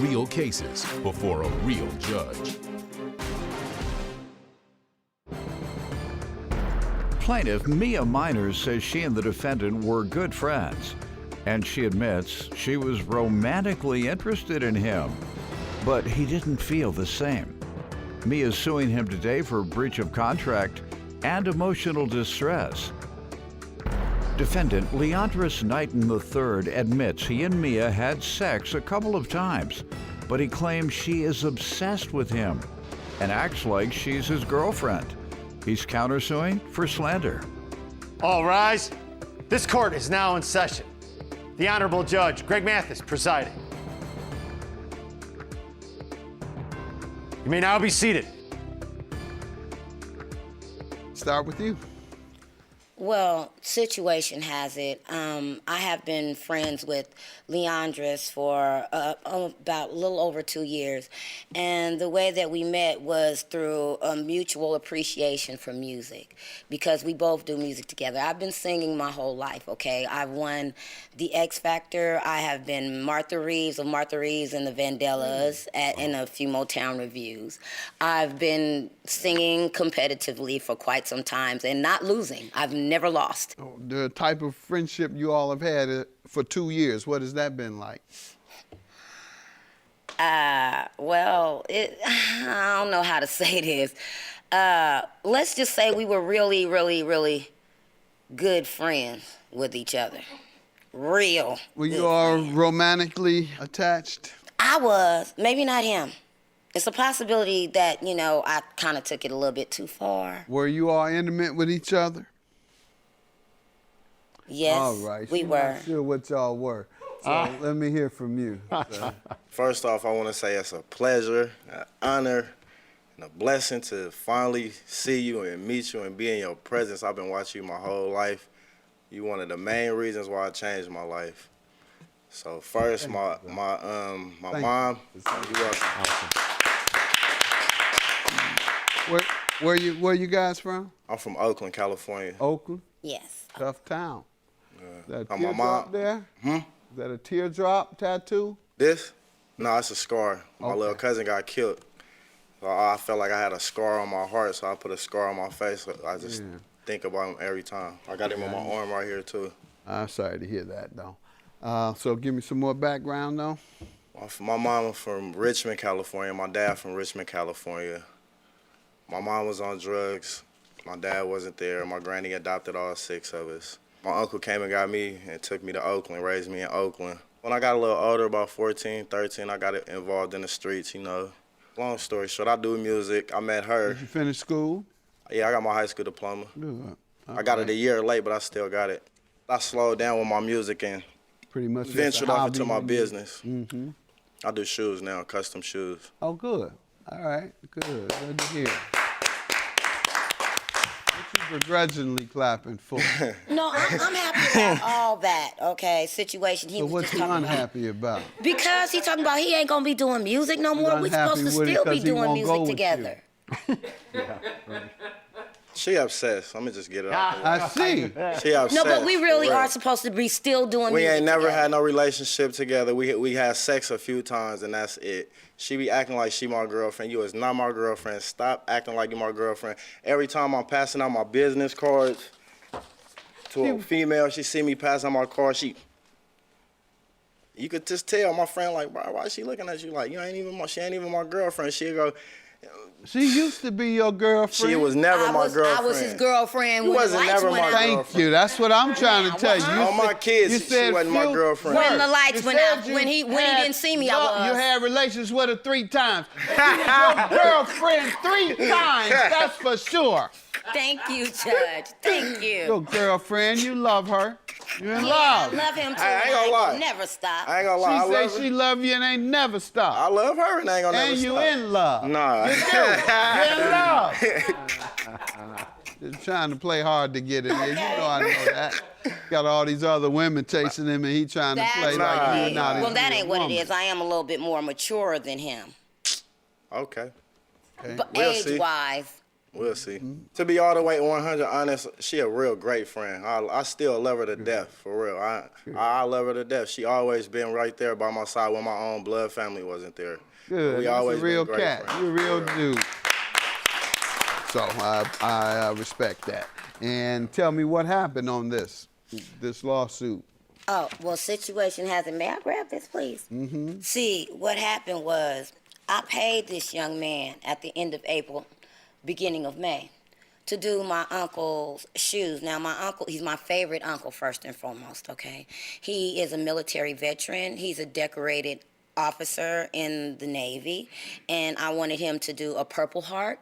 real cases before a real judge. Plaintiff Mia Miners says she and the defendant were good friends, and she admits she was romantically interested in him, but he didn't feel the same. Mia is suing him today for breach of contract and emotional distress. Defendant Leandris Knighton III admits he and Mia had sex a couple of times, but he claims she is obsessed with him and acts like she's his girlfriend. He's countersuing for slander. All rise. This court is now in session. The Honorable Judge Greg Mathis presiding. You may now be seated. Start with you. Well, situation has it. I have been friends with Leandris for about a little over 2 years. And the way that we met was through a mutual appreciation for music, because we both do music together. I've been singing my whole life, okay? I've won the X Factor. I have been Martha Reeves of Martha Reeves and the Vandellas in a few Motown reviews. I've been singing competitively for quite some time and not losing. I've never lost. The type of friendship you all have had for 2 years, what has that been like? Well, I don't know how to say this. Let's just say we were really, really, really good friends with each other. Real. Were you all romantically attached? I was, maybe not him. It's a possibility that, you know, I kind of took it a little bit too far. Were you all intimate with each other? Yes, all right. we were. Not sure what y'all were. So let me hear from you. So. First off, I want to say it's a pleasure, an honor, and a blessing to finally see you and meet you and be in your presence. I've been watching you my whole life. You're one of the main reasons why I changed my life. So first, my mom. You welcome. Where you guys from? I'm from Oakland, California. Oakland? Yes. Tough town. Is that a my teardrop mom. there? Is that a teardrop tattoo? This? No, it's a scar. My Okay. little cousin got killed. So I felt like I had a scar on my heart, so I put a scar on my face. So I just think about him every time. I got him on my arm right here, too. I'm sorry to hear that, though. So give me some more background, though. My mom was from Richmond, California. My dad from Richmond, California. My mom was on drugs. My dad wasn't there. My granny adopted all 6 of us. My uncle came and got me and took me to Oakland, raised me in Oakland. When I got a little older, about 14, 13, I got involved in the streets, you know. Long story short, I do music. I met her. Did you finish school? Yeah, I got my high school diploma. Good. I got it a year late, but I still got it. I slowed down with my music and Pretty much ventured off into my business. Mm-hmm. I do shoes now, custom shoes. Oh, good. All right, good. Good to hear. What you begrudgingly clapping for? No, I'm happy about all that, okay, situation he So was what just you talking unhappy about? Because he talking about he ain't gonna be doing music no more. We supposed to unhappy with it still be 'cause he doing won't go music with together. She obsessed. I'm gonna just get it out the way. I see. She obsessed. No, but we really for real. are supposed to be still doing We music ain't never together. had no relationship together. We had sex a few times, and that's it. She be acting like she my girlfriend. You is not my girlfriend. Stop acting like you my girlfriend. Every time I'm passing out my business cards to a female, she see me pass out my card, you could just tell my friend, like, bro, why is she looking at you like, she ain't even my girlfriend. She'll go, She used to be your girlfriend. she was never my girlfriend. I was his girlfriend You when the wasn't lights never went my out. girlfriend. Thank you. That's what I'm trying to tell you. On my kids, she wasn't my girlfriend. When the lights You went said out, you when he had didn't see me, I love- was. You had relations with her 3 times. She was your girlfriend 3 times, that's for sure. Thank you, Judge. Thank you. Your girlfriend, you love her. You're in Yeah, love. I love him too. I ain't and gonna lie. Never stop. I ain't gonna lie, I She love said her. she love you and ain't never I stop. love her and I ain't gonna never And you stop. in love. Nah. You're in love. Just trying to play hard to get in there. You know I know that. Got all these other women chasing him and he trying to play like you're not his Well, that real ain't what woman. it is. I am a little bit more mature than him. Okay. But We'll see. age-wise, We'll see. To be all the way 100 honest, she a real great friend. I still love her to death, for real. I love her to death. She always been right there by my side when my own blood family wasn't there. Good. We That's always a real been great cat. friends. You're a real dude. So I respect that. And tell me what happened on this lawsuit. Oh, well, situation hasn't. May I grab this, please? Mm-hmm. See, what happened was I paid this young man at the end of April, beginning of May, to do my uncle's shoes. Now, my uncle, he's my favorite uncle, first and foremost, okay? He is a military veteran. He's a decorated officer in the Navy, and I wanted him to do a Purple Heart,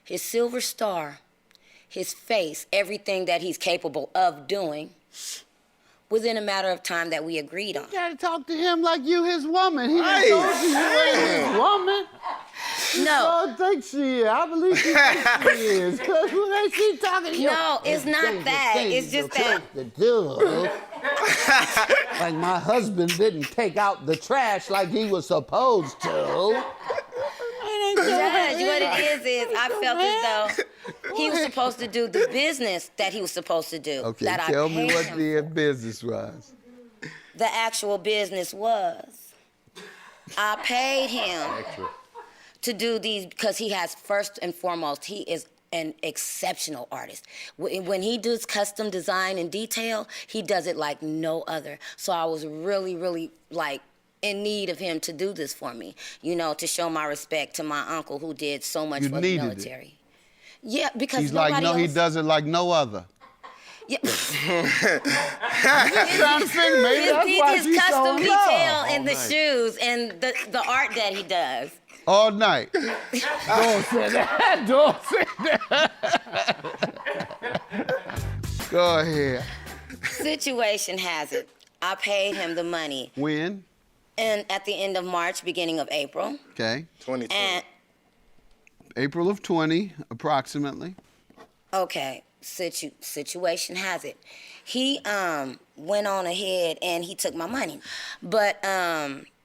his Silver Star, his face, everything that he's capable of doing, within a matter of time that we agreed on. You gotta talk to him like you his woman. He done told you ain't his woman. No. I think she is. I believe she thinks she is. Cause when she talking to you. No, it's not that. It's just that. Like my husband didn't take out the trash like he was supposed to. Judge, what it is I felt as though he was supposed to do the business that he was supposed to do. Okay, that tell I me paid what him the for. business was. The actual business was, I paid him to do these because he has, first and foremost, he is an exceptional artist. When he does custom design and detail, he does it like no other. So I was really, really like in need of him to do this for me, you know, to show my respect to my uncle who did so much for the military. Yeah, because he's like, no, he does it like no other. Yeah. Maybe that's why his she's so custom in detail love. and the shoes and the art that he does. All night. Don't say that. Don't say that. Go ahead. Situation has it, I paid him the money. When? And at the end of March, beginning of April. Okay. 2020. And April of 20, approximately. okay, situation has it, he went on ahead and he took my money, but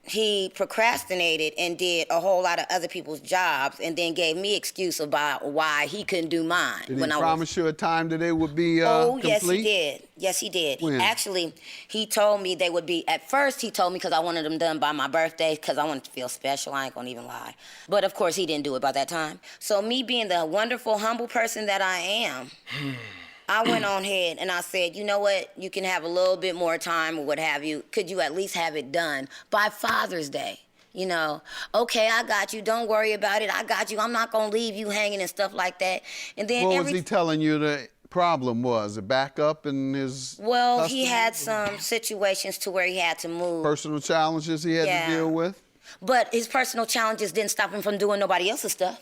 he procrastinated and did a whole lot of other people's jobs and then gave me excuse about why he couldn't do mine. Did he promise you a time that it would be complete? complete? Yes, he did. Yes, he did. When? Actually, he told me they would be, at first he told me because I wanted them done by my birthday because I wanted to feel special. I ain't gonna even lie. But of course, he didn't do it by that time. So me being the wonderful, humble person that I am, I went on ahead and I said, you know what? You can have a little bit more time or what have you. Could you at least have it done by Father's Day? You know, okay, I got you. Don't worry about it. I got you. I'm not going to leave you hanging and stuff like that. And then What was he telling you the problem was? A backup in his Well, he custody? had some situations to where he had to move. Personal challenges he had to deal with? But his personal challenges didn't stop him from doing nobody else's stuff.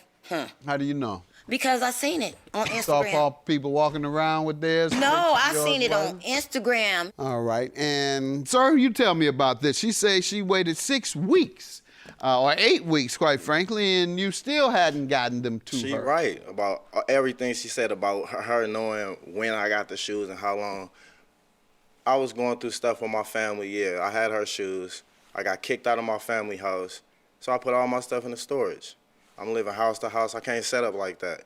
How do you know? Because I seen it on Saw Instagram. people walking around with theirs? No, I yours seen it on wasn't? Instagram. All right. And, sir, you tell me about this. She says she waited 6 weeks, or 8 weeks, quite frankly, and you still hadn't gotten them to her. She right about everything she said about her knowing when I got the shoes and how long. I was going through stuff with my family, yeah. I had her shoes. I got kicked out of my family house. So I put all my stuff in the storage. I'm living house to house. I can't set up like that.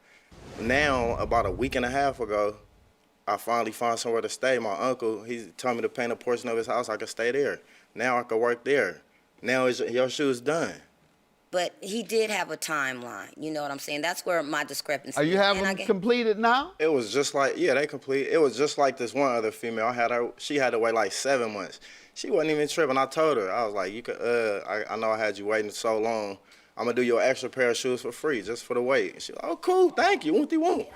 Now, about a week and a half ago, I finally found somewhere to stay. My uncle, he told me to paint a portion of his house. I could stay there. Now I could work there. Now your shoe's done. But he did have a timeline. You know what I'm saying? That's where my discrepancy Are you is. having And them completed now? It was just like, yeah, they complete. It was just like this one other female. I had her, she had to wait like 7 months. She wasn't even tripping. I told her, I was like, you could, I know I had you waiting so long. I'm gonna do your extra pair of shoes for free, just for the wait. And she, oh, cool, thank you, won't.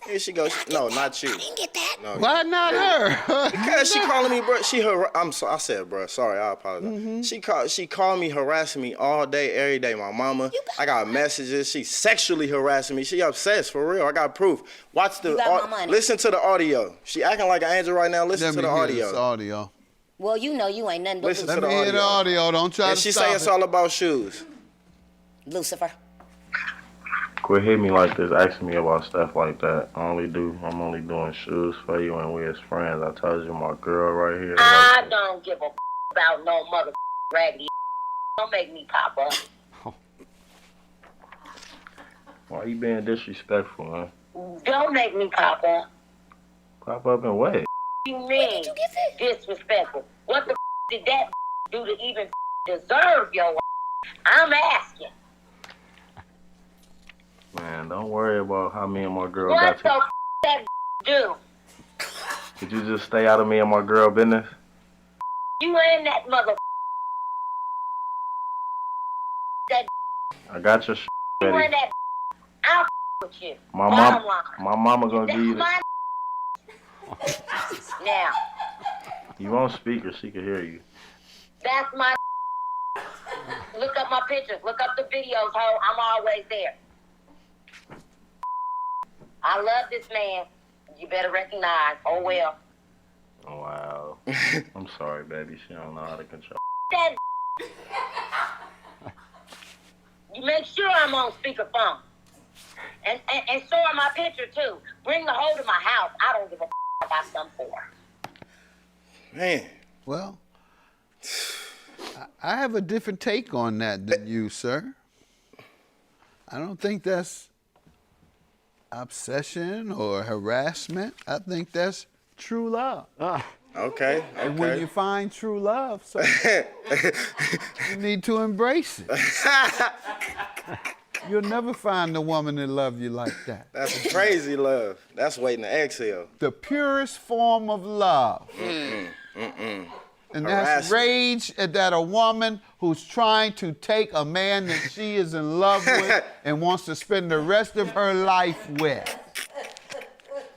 And she goes, no, not you. I didn't get that. No, Why not her? because she calling me, bro. I said, bro, sorry, I apologize. She called me, harassing me all day, every day. My mama, I got messages. She sexually harassing me. She obsessed, for real. I got proof. Watch the, You got my money. listen to the audio. She acting like an angel right now. Listen to the Let me hear this audio. audio. Well, you know you ain't nothing but Listen to Let the me hear the audio. Don't try And to she stop say it's it. all about shoes. Lucifer. Quit hitting me like this, asking me about stuff like that. I'm only doing shoes for you and we as friends. I told you my girl right here. I don't give a about no mother raggedy. Don't make me pop up. Why you being disrespectful, man? Don't make me pop up. Pop up and what? You mean Where did you get this? disrespectful? What the did that do to even deserve your I'm asking. Man, don't worry about how me and my girl What got the that do? Could you just stay out of me and my girl business? You ain't that mother that I got your you ready. ain't that I'll with you. My Bottom mom, line. my mama gonna That's give you the, my now, you on speaker, she can hear you. that's my look up my pictures, look up the videos, ho. I'm always there. I love this man. You better recognize. Oh well. Oh, wow. I'm sorry, baby. She don't know how to control. That you make sure I'm on speakerphone. And so are my picture too. Bring the hoe to my house. I don't give a about some for. Man. Well, I have a different take on that than you, sir. I don't think that's obsession or harassment. I think that's true love. Okay. And when you find true love, sir, you need to embrace it. You'll never find a woman that love you like that. That's crazy love. That's waiting to exhale. The purest form of love. And that's Harassment. rage that a woman who's trying to take a man that she is in love with and wants to spend the rest of her life with.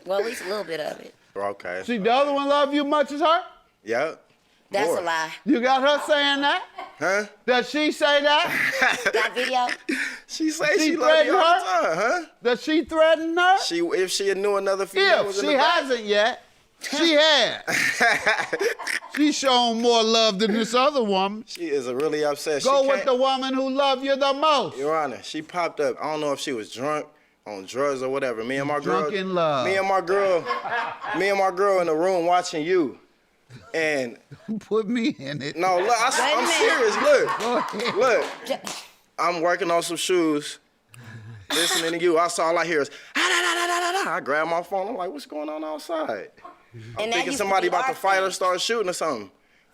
Well, at least a little bit of it. Okay. See, the other one love you much as her? Yep. That's More. a lie. You got her saying that? Huh? Does she say that? Got video? She say She she love you all threatened the time, huh? Does she threaten her? If she knew another female If was in she the back. hasn't yet, she has. She's shown more love than this other woman. She is a really upset. Go she with can't- the woman who loved you the most. Your Honor, she popped up. I don't know if she was drunk, on drugs or whatever. Me and my girl. Drunk in love. Me and my girl in the room watching you. And Put me in it. no, look, Wait a I'm minute. serious. Go ahead. Look. I'm working on some shoes. Listening to you. All I hear is I grab my phone. I'm like, what's going on outside? I'm And that thinking used to somebody be about our to fight or thing. start shooting or something.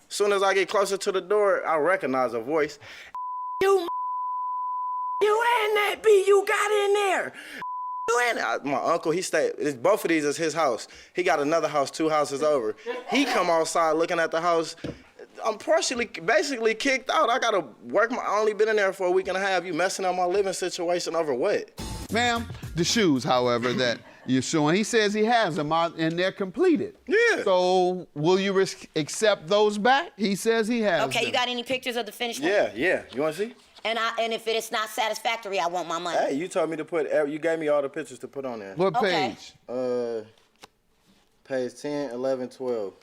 As soon as I get closer to the door, I recognize a voice. You and that B you got in there. You and that. My uncle, he stayed. Both of these is his house. He got another house 2 houses over. He come outside looking at the house. I'm basically kicked out. I gotta work. I only been in there for a week and a half. You messing up my living situation over what? Ma'am, the shoes, however, that you're showing, he says he has them and they're completed. Yeah. So will you accept those back? He says he has Okay, them. you got any pictures of the finished one? Yeah. You wanna see? And if it is not satisfactory, I want my money. Hey, you told me to put. You gave me all the pictures to put on there. What Okay. page? Page 10, 11, 12.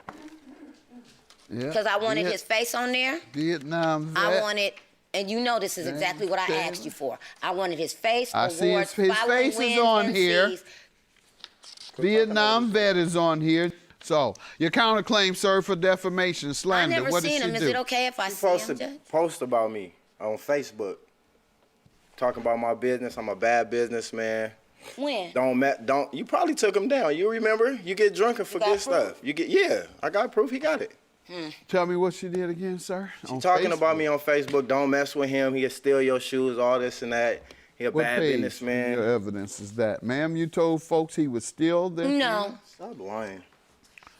Yeah. Because I wanted his face on there. Vietnam vet. I wanted, and you know this is exactly what I asked you for. I wanted his face, I see awards, his following face is wins, on here. MCs. Vietnam vet is on here. So your counterclaim, sir, for defamation, I slander. never What did seen she him. Is do? it okay if I You see supposed him, to Judge? post about me on Facebook, talking about my business. I'm a bad businessman. When? Don't. You probably took him down. You remember? You get drunk and forget got stuff. Yeah. I got proof. He got it. Tell me what she did again, sir. She talking about me on Facebook. Don't mess with him. He'll steal your shoes. All this and that. He a What bad page? businessman. Your evidence is that, ma'am. You told folks he would steal their No. Stop lying.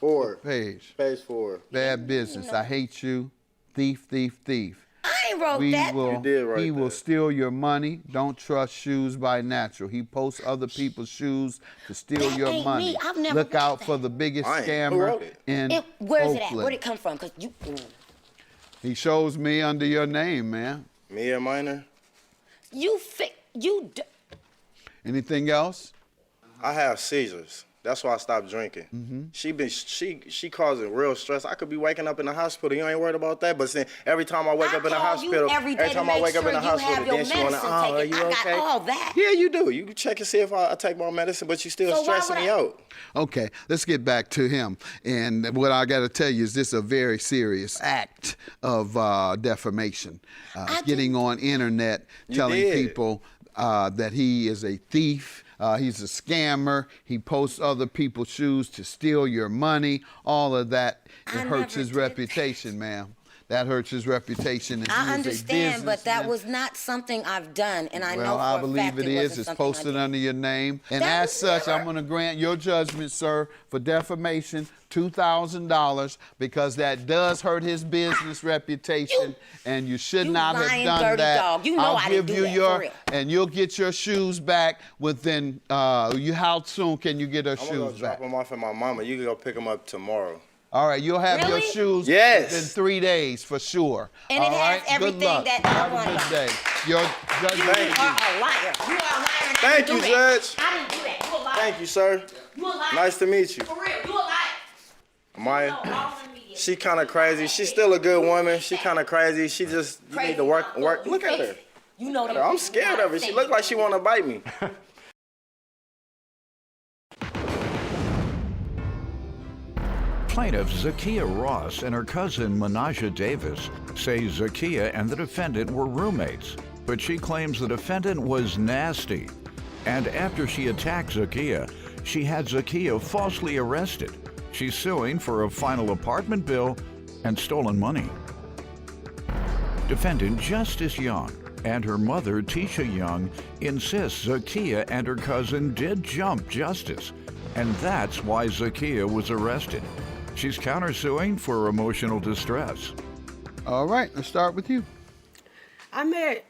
4. page. Page 4. Bad business. I hate you. Thief, thief, thief. I ain't wrote We that. will. You did write he will that. steal your money. Don't trust shoes by natural. He posts other people's shoes to steal That your ain't money. me. I've never Look wrote out that. for the biggest I ain't. Who scammer wrote it? in Where's it at? Oakland. Where'd it come from? Because you. He shows me under your name, man. Me and Minor. Anything else? I have seizures. That's why I stopped drinking. Mm-hmm. She causing real stress. I could be waking up in the hospital. You ain't worried about that. But then every time I wake up in the hospital, every day time to I make wake up in sure the you hospital, have your then she wanna, medicine are taken. you I got okay? all that. Yeah, you do. You can check and see if I take my medicine, but you still So why stressing would me I- out. Okay, let's get back to him. And what I got to tell you is this a very serious act of defamation. Getting on internet telling did. people that he is a thief, He's a scammer. He posts other people's shoes to steal your money. All of that, it hurts his reputation, ma'am. That hurts his reputation. And I understand, but that was not something I've done, and I know for a fact I believe it is. It's posted under your name. And as such, I'm going to grant your judgment, sir, for defamation, $2,000, because that does hurt his business reputation, and you should not have done that. Dog. You know I didn't do that, for real. And you'll get your shoes back within, how soon can you get your shoes I'm going to back? drop them off at my mama. You can go pick them up tomorrow. All right, you'll have your shoes in 3 days for sure. And it has everything that I want. Have a good day. Your judgment. You are a liar. You are a liar. Thank you, Judge. I didn't do that. You a liar. Thank you, sir. You a liar. Nice to meet you. For real, you a liar. Maya, she kind of crazy. She's still a good woman. She kind of crazy. She just you need to work. Look at her. You know that. I'm scared of her. She look like she want to bite me. Plaintiff Zakiya Ross and her cousin Manaja Davis say Zakiya and the defendant were roommates, but she claims the defendant was nasty. And after she attacked Zakiya, she had Zakiya falsely arrested. She's suing for a final apartment bill and stolen money. Defendant Justice Young and her mother Tisha Young insists Zakiya and her cousin did jump Justice, and that's why Zakiya was arrested. She's countersuing for emotional distress. All right, let's start with you. I met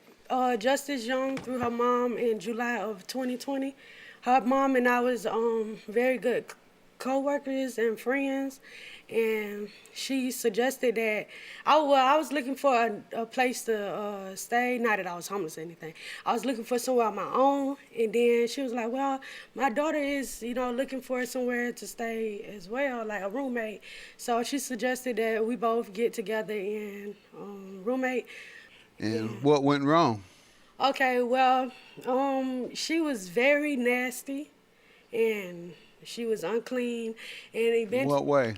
Justice Young through her mom in July of 2020. Her mom and I was very good co-workers and friends, and she suggested that I was looking for a place to stay. Not that I was homeless or anything. I was looking for somewhere on my own, and then she was like, well, my daughter is looking for somewhere to stay as well, like a roommate. So she suggested that we both get together and roommate. And what went wrong? Okay, well, she was very nasty, and she was unclean, and eventually. What way?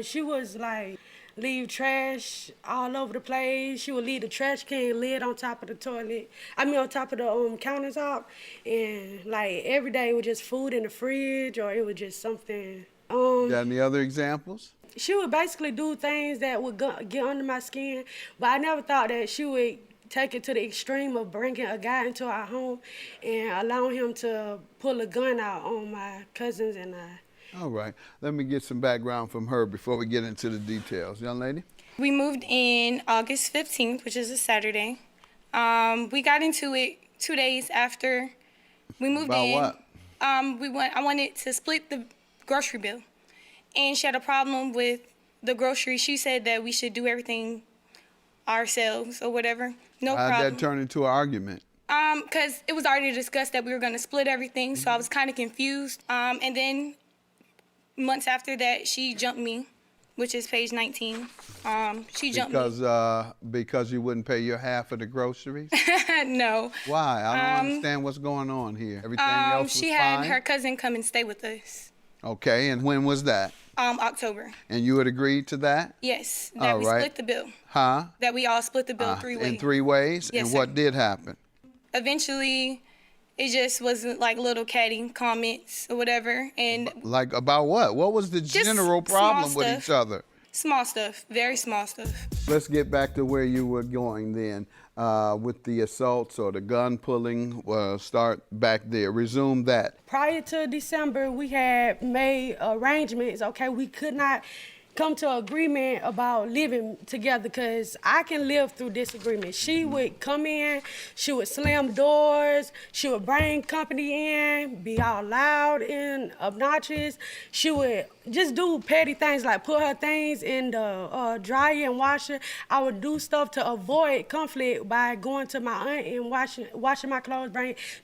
She was like, leave trash all over the place. She would leave the trash can lid on top of the toilet. On top of the countertop, and like every day it was just food in the fridge, or it was just something. Got any other examples? She would basically do things that would get under my skin, but I never thought that she would take it to the extreme of bringing a guy into our home and allowing him to pull a gun out on my cousins and I. All right. Let me get some background from her before we get into the details. Young lady? We moved in August 15th, which is a Saturday. We got into it 2 days after we moved in. About what? I wanted to split the grocery bill. And she had a problem with the grocery. She said that we should do everything ourselves or whatever. No problem. How'd that turn into an argument? Because it was already discussed that we were going to split everything, so I was kind of confused. And then months after that, she jumped me, which is page 19. She jumped me. Because you wouldn't pay your half of the groceries? No. Why? I don't understand what's going on here. Everything else was she fine? had her cousin come and stay with us. Okay, and when was that? October. And you had agreed to that? Yes, that we split the bill. Huh? That we all split the bill 3 ways. In 3 ways? Yes, and sir. what did happen? Eventually, it just wasn't like little catty comments or whatever. And like about what? What was the general problem with each other? Small stuff, very small stuff. Let's get back to where you were going then with the assaults or the gun pulling. Start back there. Resume that. Prior to December, we had made arrangements. Okay, we could not come to an agreement about living together because I can live through disagreement. She would come in, she would slam doors, she would bring company in, be all loud and obnoxious. She would just do petty things like put her things in the dryer and washer. I would do stuff to avoid conflict by going to my aunt and washing my clothes,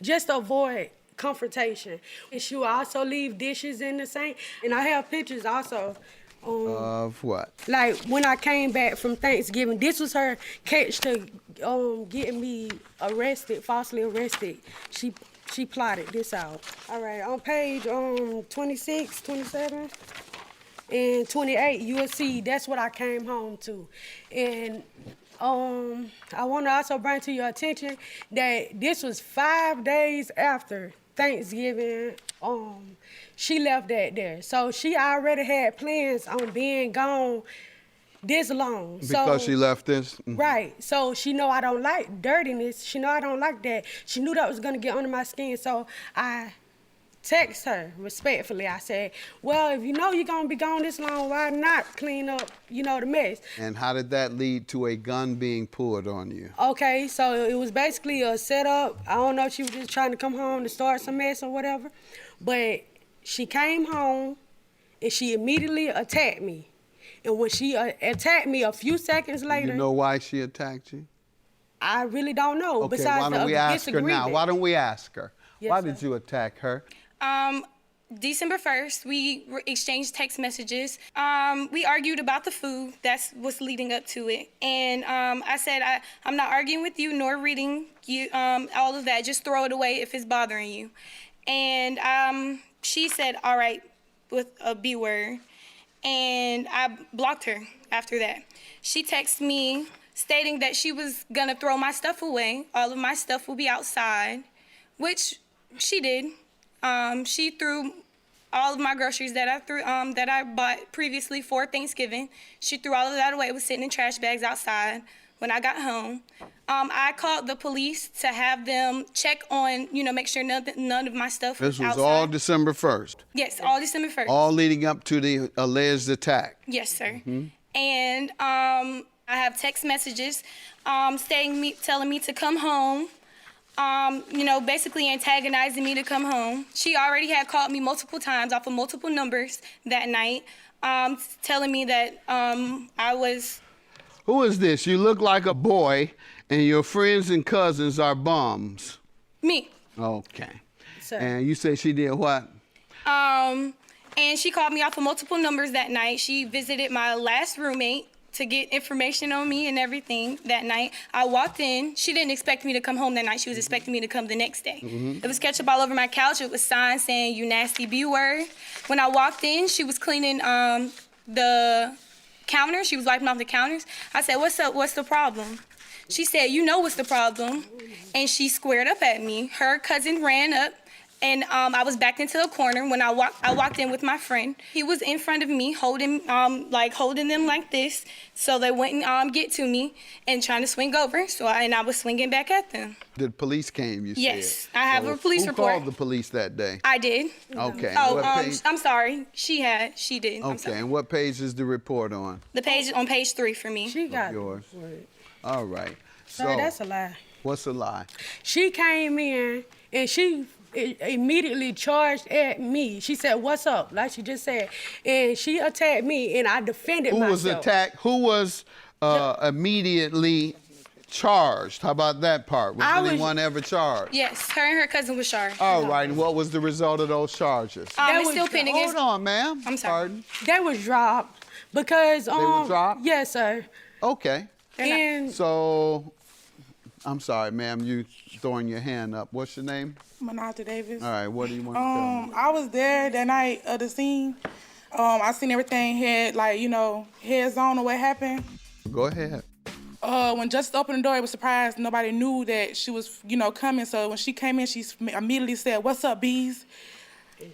just to avoid confrontation. And she would also leave dishes in the sink. And I have pictures also. Of what? Like when I came back from Thanksgiving, this was her catch to getting me arrested, falsely arrested. She plotted this out. All right, on page 26, 27, and 28, you'll see that's what I came home to. And I want to also bring to your attention that this was 5 days after Thanksgiving, she left that there. So she already had plans on being gone this long. Because she left this? Right. So she know I don't like dirtiness. She know I don't like that. She knew that was gonna get under my skin. So I text her respectfully. I said, well, if you know you're gonna be gone this long, why not clean up, the mess? And how did that lead to a gun being pulled on you? Okay, so it was basically a setup. I don't know if she was just trying to come home to start some mess or whatever, but she came home and she immediately attacked me. And when she attacked me a few seconds later... You know why she attacked you? I really don't know. Okay, besides why don't we ask her now? Why don't we ask her? Yes, why sir. did you attack her? December 1st, we exchanged text messages. We argued about the food. That's what's leading up to it. And I said, I'm not arguing with you nor reading you, all of that. Just throw it away if it's bothering you. And she said, all right, with a B word. And I blocked her after that. She texted me stating that she was gonna throw my stuff away. All of my stuff will be outside, which she did. She threw all of my groceries that I bought previously for Thanksgiving. She threw all of that away. It was sitting in trash bags outside when I got home. I called the police to have them check on, make sure none of my stuff was This was outside. all December 1st? Yes, all December 1st. All leading up to the alleged attack? Yes, sir. And I have text messages telling me to come home. Basically antagonizing me to come home. She already had called me multiple times off of multiple numbers that night, telling me that I was... Who is this? You look like a boy, and your friends and cousins are bums. Me. Okay. Sir. And you say she did what? And she called me off of multiple numbers that night. She visited my last roommate to get information on me and everything that night. I walked in. She didn't expect me to come home that night. She was expecting me to come the next day. It was ketchup all over my couch. It was signs saying, you nasty B word. When I walked in, she was cleaning the counter. She was wiping off the counters. I said, what's up? What's the problem? She said, you know what's the problem. And she squared up at me. Her cousin ran up. And I was backed into a corner when I walked in with my friend. He was in front of me, holding them like this, so they wouldn't get to me and trying to swing over. So I was swinging back at them. The police came, you said? Yes, I have a police report. Who called the police that day? I did. Okay. I'm sorry. She did. I'm Okay, sorry. and what page is the report on? The page is on page 3 for me. She got Yours. it. All right. Sir, that's a lie. What's a lie? She came in and she immediately charged at me. She said, what's up? Like she just said. And she attacked me and I defended myself. Who was attacked? Who was immediately charged? How about that part? Was anyone ever charged? Yes, her and her cousin was charged. All right, and what was the result of those charges? It's still pending. Hold on, ma'am. I'm sorry. Pardon? They was dropped because They were dropped? Yes, sir. Okay. And So, I'm sorry, ma'am, you throwing your hand up. What's your name? Manata Davis. All right, what do you want to tell me? I was there that night of the scene. I seen everything had heads on or what happened. Go ahead. When Justice opened the door, it was surprised. Nobody knew that she was, coming. So when she came in, she immediately said, "What's up, bees?"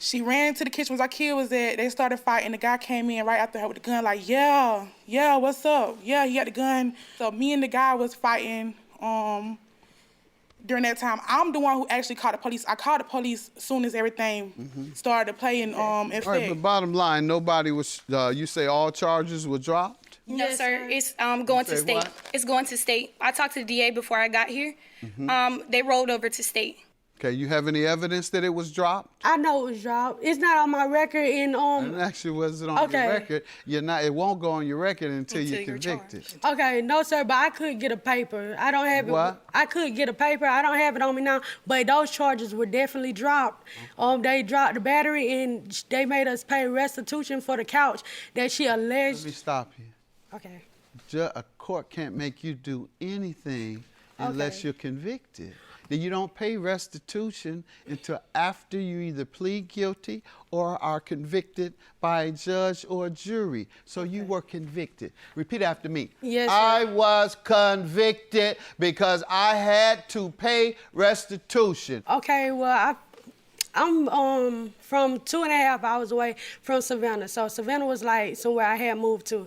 She ran to the kitchen where our kid was at. They started fighting. The guy came in right after her with the gun, like, yeah, what's up? Yeah, he had the gun. So me and the guy was fighting. During that time, I'm the one who actually called the police. I called the police as soon as everything started to play in effect. All right, but bottom line, nobody was, you say all charges were dropped? No, sir. It's going to state. What? It's going to state. I talked to the DA before I got here. They rolled over to state. Okay, you have any evidence that it was dropped? I know it was dropped. It's not on my record and And actually, was it on your record? It won't go on your record until you're convicted. Okay, no, sir, but I could get a paper. I don't have it. What? I could get a paper. I don't have it on me now, but those charges were definitely dropped. They dropped the battery and they made us pay restitution for the couch that she alleged. Let me stop you. Okay. A court can't make you do anything unless you're convicted. Then you don't pay restitution until after you either plead guilty or are convicted by a judge or a jury. So you were convicted. Repeat after me. Yes, sir. I was convicted because I had to pay restitution. Okay, well, I'm from 2.5 hours away from Savannah. So Savannah was like somewhere I had moved to.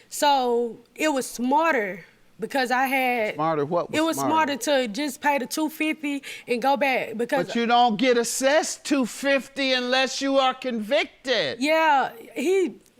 So it was smarter because I had Smarter? What was it was smarter? smarter to just pay the $250 and go back because But you don't get assessed $250 unless you are convicted. yeah,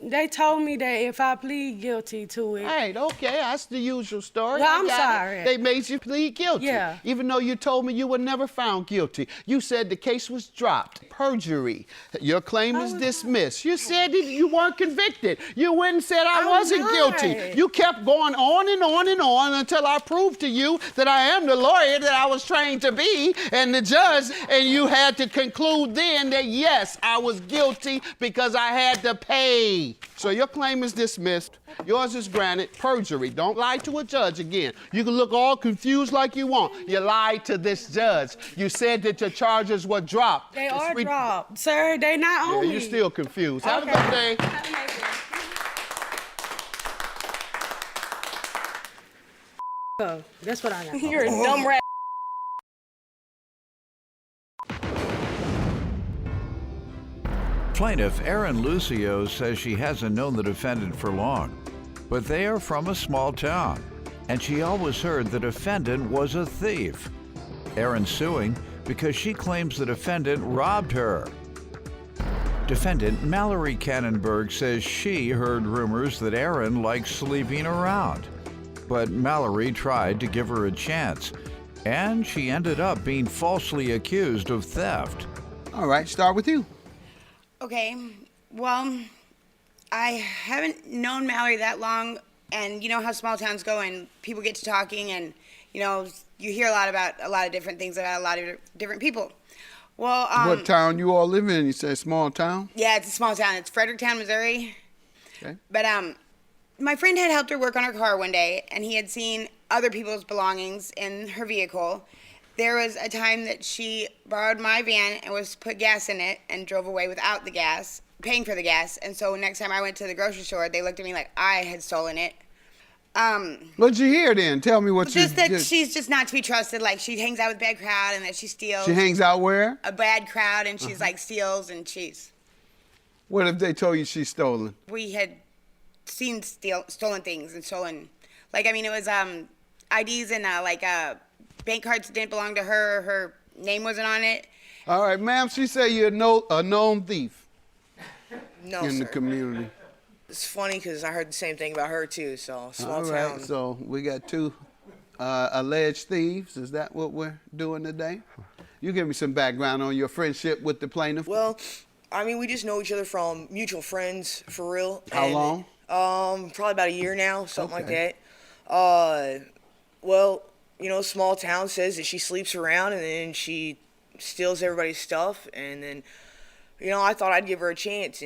they told me that if I plead guilty to it. Right, okay, that's the usual story. Well, I I'm got it. sorry. They made you plead guilty. Yeah. Even though you told me you were never found guilty. You said the case was dropped. Perjury. Your claim is dismissed. You said that you weren't convicted. You went and said I wasn't guilty. You kept going on and on and on until I proved to you that I am the lawyer that I was trained to be and the judge, and you had to conclude then that yes, I was guilty because I had to pay. So your claim is dismissed. Yours is granted. Perjury. Don't lie to a judge again. You can look all confused like you want. You lied to this judge. You said that your charges were dropped. They are dropped, sir. They not on me. You're still confused. Have a Okay. good day. That's what I got. You're a dumb rat. Plaintiff Erin Lucio says she hasn't known the defendant for long, but they are from a small town, and she always heard the defendant was a thief. Erin suing because she claims the defendant robbed her. Defendant Mallory Cannonberg says she heard rumors that Erin liked sleeping around, but Mallory tried to give her a chance, and she ended up being falsely accused of theft. All right, start with you. Okay, well, I haven't known Mallory that long, and you know how small towns go, and people get to talking, and you know, you hear a lot about a lot of different things about a lot of different people. Well, What town you all live in? You say small town? yeah, it's a small town. It's Fredericktown, Missouri. Okay. But my friend had helped her work on her car one day, and he had seen other people's belongings in her vehicle. There was a time that she borrowed my van and was put gas in it and drove away without the gas, paying for the gas. And so next time I went to the grocery store, they looked at me like I had stolen it. What'd you hear then? Tell me what Just you that she's just not to be trusted. Like she hangs out with a bad crowd and that she steals. She hangs out where? A bad crowd and she's like steals and cheats. What if they told you she's stolen? We had seen stolen things and stolen, like, I mean, it was IDs and bank cards that didn't belong to her. Her name wasn't on it. All right, ma'am, she said you're a known thief No, in the sir. community. It's funny because I heard the same thing about her too. So small All right, town. so we got two alleged thieves. Is that what we're doing today? You give me some background on your friendship with the plaintiff. Well, I mean, we just know each other from mutual friends, for real. How long? Probably about a year now, something like Okay. that. Well, you know, small town says that she sleeps around and then she steals everybody's stuff, and then, you know, I thought I'd give her a chance,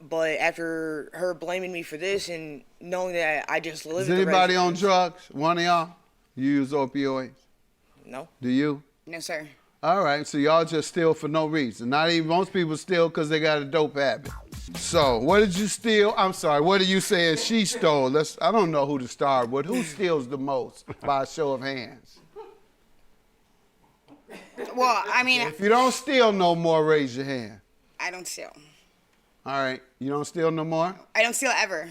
but after her blaming me for this and knowing that I just live. Is anybody on drugs? One of y'all? You use opioids? No. Do you? No, sir. All right, so y'all just steal for no reason. Not even most people steal because they got a dope habit. So, what did you steal? I'm sorry, what are you saying she stole? I don't know who to start with. Who steals the most by a show of hands? Well, I mean, If you don't steal no more, raise your hand. I don't steal. All right, you don't steal no more? I don't steal ever.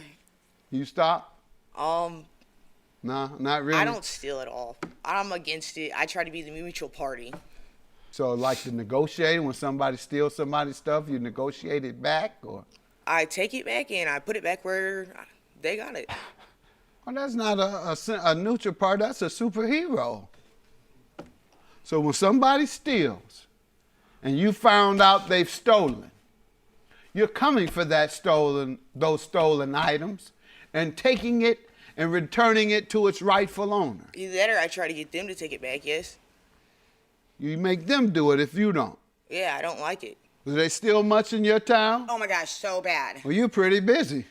You stop? Um, No, not really. I don't steal at all. I'm against it. I try to be the mutual party. So, like to negotiate when somebody steals somebody's stuff, you negotiate it back, or? I take it back and I put it back where they got it. Well, that's not a neutral party. That's a superhero. So when somebody steals, and you found out they've stolen, you're coming for those stolen items, and taking it and returning it to its rightful owner. Either that or I try to get them to take it back, yes. You make them do it if you don't. Yeah, I don't like it. Do they steal much in your town? Oh my gosh, so bad. Well, you're pretty busy.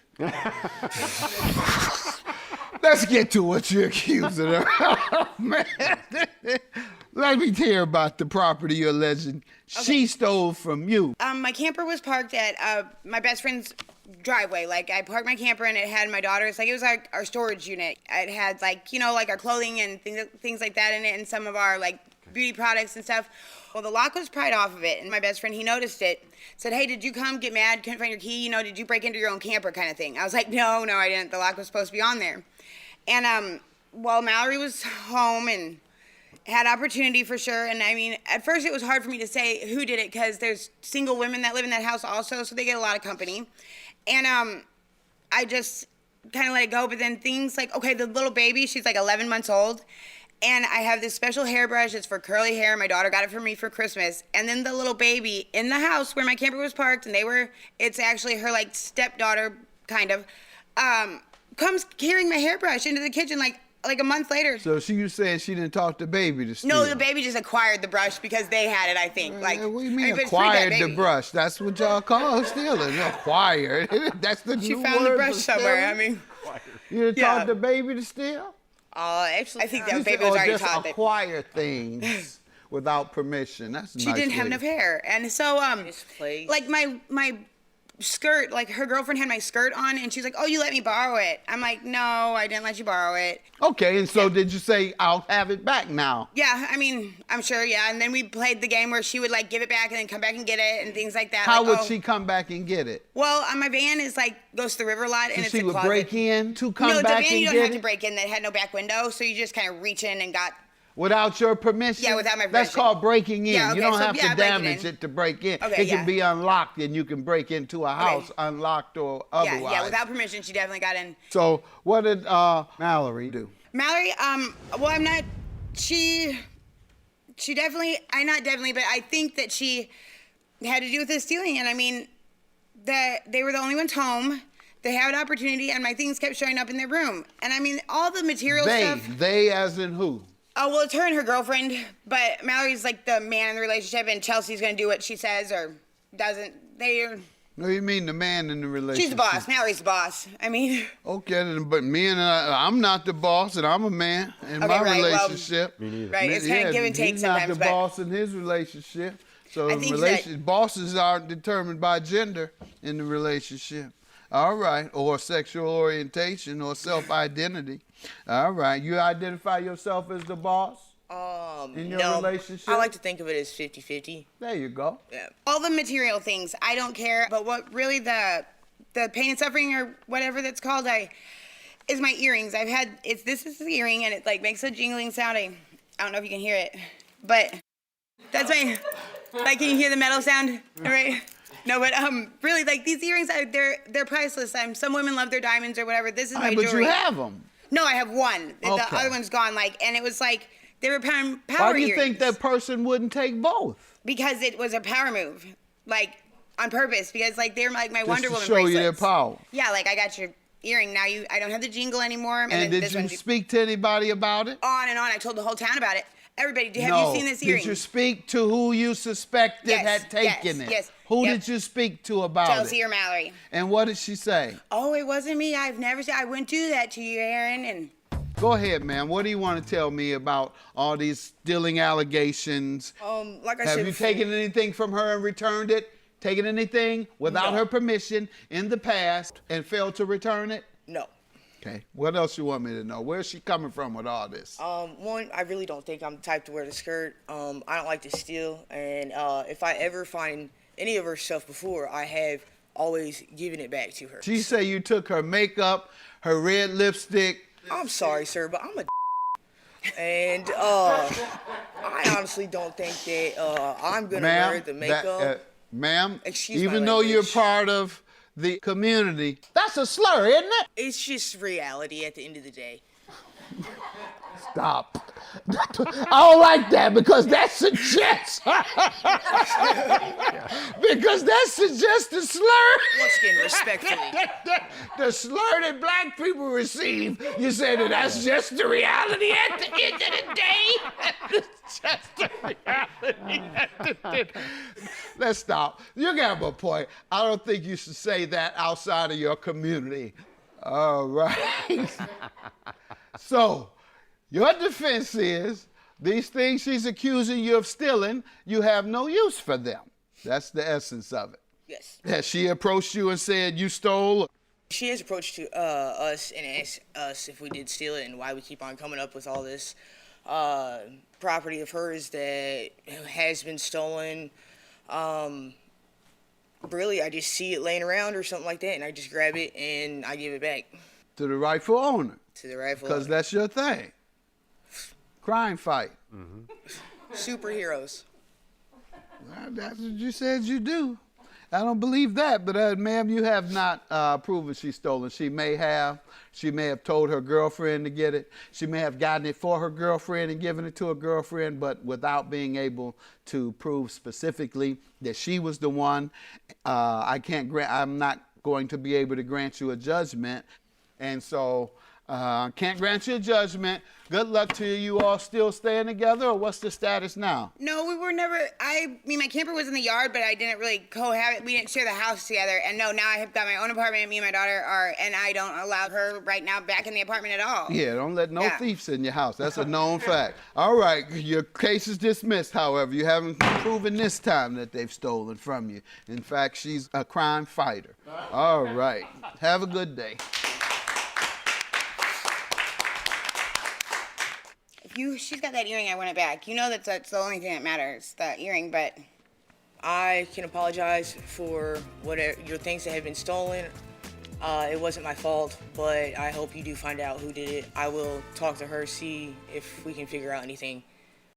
Let's get to what you're accusing her of, man. Let me hear about the property you're alleging she stole from you. My camper was parked at my best friend's driveway. Like, I parked my camper and it had my daughter's, like, it was our storage unit. It had, like, you know, like our clothing and things like that in it, and some of our, like, beauty products and stuff. Well, the lock was pried off of it, and my best friend, he noticed it, said, hey, did you come get mad, couldn't find your key, did you break into your own camper kind of thing? I was like, no, I didn't. The lock was supposed to be on there. And while Mallory was home and had opportunity for sure, and I mean, at first it was hard for me to say who did it because there's single women that live in that house also, so they get a lot of company. And I just kind of let it go, but then things like, okay, the little baby, she's like 11 months old, and I have this special hairbrush. It's for curly hair. My daughter got it for me for Christmas. And then the little baby in the house where my camper was parked, and it's actually her like stepdaughter kind of, comes carrying my hairbrush into the kitchen like a month later. So you saying she didn't talk to baby to steal? No, the baby just acquired the brush because they had it, I think. What do you mean acquired the brush? That's what y'all call stealing. Acquired. That's the She new found word the brush for somewhere. stealing? You didn't taught the baby to steal? Actually, I think that baby was already taught that. Acquire things without permission. That's She nice didn't have way. enough hair, and so like my skirt, like her girlfriend had my skirt on, and she's like, "Oh, you let me borrow it." I'm like, "No, I didn't let you borrow it." Okay, and so did you say I'll have it back now? Yeah, I mean, I'm sure. Yeah, and then we played the game where she would like give it back and then come back and get it and things like that. How like, would she come back and get it? Well, my van is like goes to the river a lot, and So it's she a would closet. break in to come no, back the van and you don't get have it? to break in. That had no back window, so you just kind of reach in and got. Without your permission? Yeah, without my permission. That's called breaking in. Yeah, okay, you don't so, have yeah, to breaking damage in. it to break in. Okay, it can yeah. be unlocked and you can break into a house unlocked or otherwise. Yeah, without permission, she definitely got in. So what did Mallory do? Mallory, well, I'm not. She definitely. Not definitely, but I think that she had to do with the stealing. And I mean, they were the only ones home. They had an opportunity, and my things kept showing up in their room. And I mean, all the material stuff. They as in who? Oh, well, it's her and her girlfriend, but Mallory's like the man in the relationship, and Chelsea's gonna do what she says or doesn't. What do you mean the man in the relationship? She's the boss. Mallory's the boss. I mean. Okay, but I'm not the boss, and I'm a man in my relationship. Me neither. Right, it's kind of give and take sometimes. He's not the boss in his relationship. So I think bosses aren't determined by gender in the relationship. All right, or sexual orientation or self-identity. All right, you identify yourself as the boss in your relationship? I like to think of it as 50-50. There you go. Yeah. All the material things, I don't care. But what really the pain and suffering or whatever that's called, is my earrings. This is the earring, and it like makes a jingling sound. I don't know if you can hear it, but that's my, like, can you hear the metal sound? Right? No, but really, like these earrings, they're priceless. Some women love their diamonds or whatever. This is my jewelry. But you have them. No, I have one. Okay. The other one's gone. And it was like they were power earrings. Why do you think that person wouldn't take both? Because it was a power move, like on purpose. Because like they're like my Wonder Woman Just to show bracelets. you their power. Yeah, like I got your earring. Now I don't have the jingle anymore. And then did this you one's speak to anybody about it? on and on? I told the whole town about it. Everybody, have you seen this earring? Did you speak to who you suspected had taken it? Yes. Who did you speak to about it? Chelsea or Mallory. And what did she say? Oh, it wasn't me. I wouldn't do that to you, Aaron. And go ahead, ma'am. What do you want to tell me about all these stealing allegations? Like I said Have you taken anything from her and returned it? Taken anything without her permission in the past and failed to return it? No. Okay. What else you want me to know? Where's she coming from with all this? One, I really don't think I'm the type to wear the skirt. I don't like to steal, and if I ever find any of her stuff before, I have always given it back to her. She say you took her makeup, her red lipstick. I'm sorry, sir, but I'm a and I honestly don't think that I'm gonna wear the makeup. Ma'am, Excuse my even though you're language. part of the community, that's a slur, isn't it? It's just reality at the end of the day. Stop. I don't like that because that suggests a slur. Once again, respectfully. The slur that black people receive, you say that's just the reality at the end of the day. It's just the reality at the end. Let's stop. You got my point. I don't think you should say that outside of your community. All right. So, your defense is these things she's accusing you of stealing, you have no use for them. That's the essence of it. Yes. Has she approached you and said you stole? She has approached us and asked us if we did steal it and why we keep on coming up with all this. property of hers that has been stolen. Really, I just see it laying around or something like that, and I just grab it and I give it back. To the rightful owner. To the rightful owner. Because that's your thing. Crime fight. Superheroes. Well, that's what you said you do. I don't believe that, but ma'am, you have not proven she's stolen. She may have told her girlfriend to get it. She may have gotten it for her girlfriend and given it to her girlfriend, but without being able to prove specifically that she was the one. I'm not going to be able to grant you a judgment, and so can't grant you a judgment. Good luck to you. You all still staying together, or what's the status now? No, we were never. I mean, my camper was in the yard, but I didn't really cohabit. We didn't share the house together. And no, now I have got my own apartment. Me and my daughter are, and I don't allow her right now back in the apartment at all. Yeah, don't let no thieves in your house. That's a known fact. All right, your case is dismissed. However, you haven't proven this time that they've stolen from you. In fact, she's a crime fighter. All right, have a good day. She's got that earring. I want it back. You know that's the only thing that matters, the earring. But I can apologize for whatever your things that have been stolen. It wasn't my fault, but I hope you do find out who did it. I will talk to her, see if we can figure out anything.